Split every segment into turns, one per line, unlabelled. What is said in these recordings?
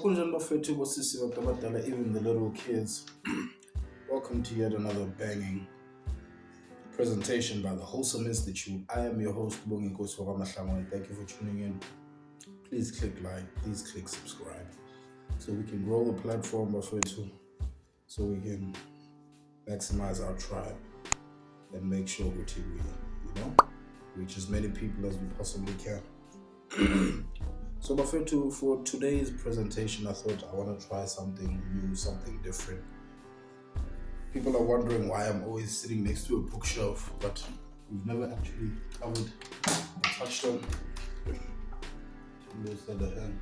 Kunjani bafethu bosisi bantu abadala, even the little kids. Welcome to yet another banging presentation by the Wholesome Institute. I am your host, Bongi Koswara, and thank you for tuning in. Please click like, please click subscribe, so we can grow the platform bafethu, so we can maximize our tribe and make sure we reach as many people as we possibly can. So bafethu, for today's presentation, I thought I want to try something new, something different. People are wondering why I'm always sitting next to a bookshelf, but we've never actually covered or touched on this other hand.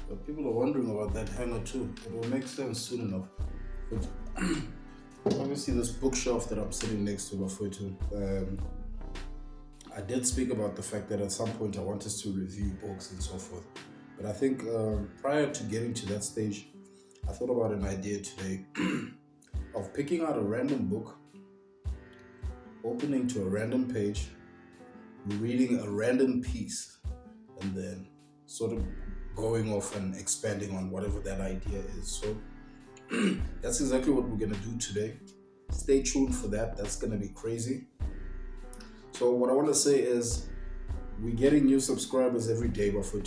But people are wondering about that hanger too. It will make sense soon enough. But obviously, this bookshelf that I'm sitting next to, bafethu, I did speak about the fact that at some point I wanted to review books and so forth. But I think prior to getting to that stage, I thought about an idea today of picking out a random book, opening to a random page, reading a random piece, and then sort of going off and expanding on whatever that idea is. So that's exactly what we're going to do today. Stay tuned for that. That's going to be crazy. So what I want to say is, we're getting new subscribers every day, but we're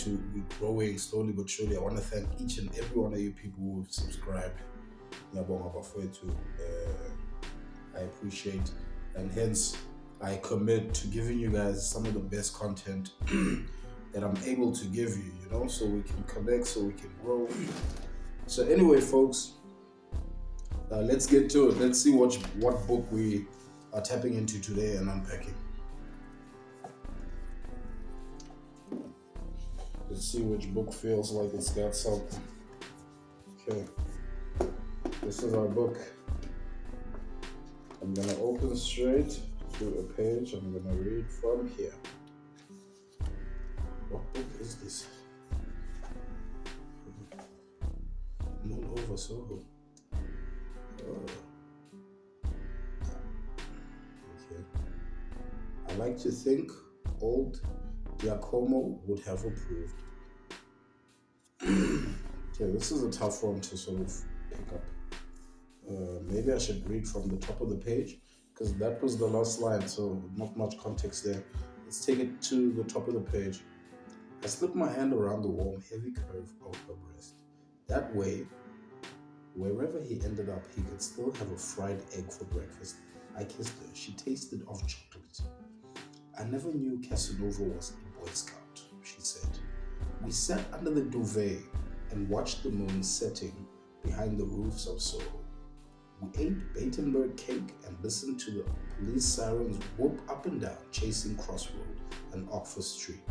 growing slowly but surely. I want to thank each and every one of you people who have subscribed. I appreciate, and hence I commit to giving you guys some of the best content that I'm able to give you, so we can connect, so we can grow. So anyway, folks, let's get to it. Let's see what book we are tapping into today and unpacking. Let's see which book feels like it's got something. Okay, this is our book. I'm gonna open straight to a page. I'm gonna read from here. What book is this? Moon Over Soho. Okay. I like to think old Giacomo would have approved. Okay, this is a tough one to sort of pick up. Maybe I should read from the top of the page, because that was the last line, so not much context there. Let's take it to the top of the page. I slipped my hand around the warm, heavy curve of her breast. That way, wherever he ended up, he could still have a fried egg for breakfast. I kissed her. She tasted of chocolate. I never knew Casanova was a Boy Scout, she said. We sat under the duvet and watched the moon setting behind the roofs of Soho. We ate Batenburg cake and listened to the police sirens whoop up and down, chasing Crossroad and Oxford Street.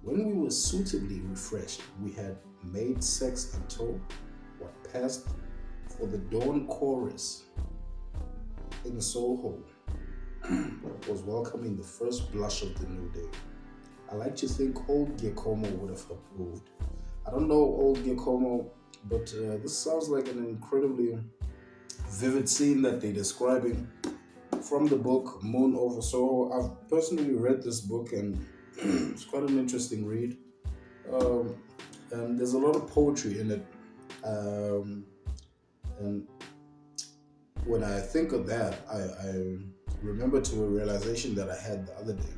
When we were suitably refreshed, we had made sex until what passed for the dawn chorus in Soho was welcoming the first blush of the new day. I like to think old Giacomo would have approved. I don't know old Giacomo, but this sounds like an incredibly vivid scene that they're describing from the book Moon Over Soho. I've personally read this book, and it's quite an interesting read. And there's a lot of poetry in it. And when I think of that, I remember to a realization that I had the other day.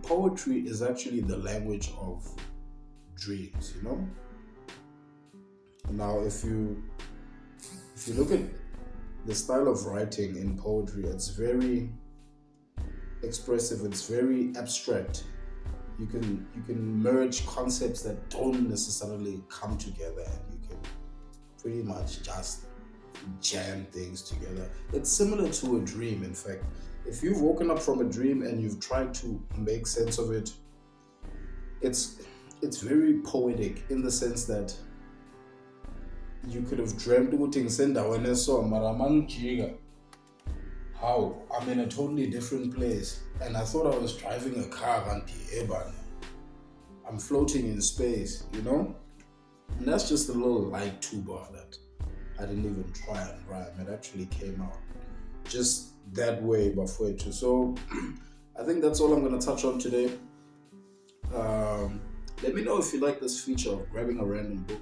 Poetry is actually the language of dreams, Now, if you look at the style of writing in poetry, it's very expressive, it's very abstract. You can merge concepts that don't necessarily come together, and you can pretty much just jam things together. It's similar to a dream, in fact. If you've woken up from a dream and you've tried to make sense of it, it's very poetic, in the sense that you could have dreamt how I'm in a totally different place, and I thought I was driving a car and I'm floating in space, And that's just a little light tuba that I didn't even try and rhyme. It actually came out just that way, bafowethu. So I think that's all I'm going to touch on today. Let me know if you like this feature of grabbing a random book.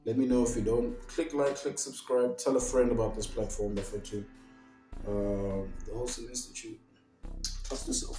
Let me know if you don't. Click like, click subscribe, tell a friend about this platform, Buffett too. The Wholesome Institute. Trust yourself.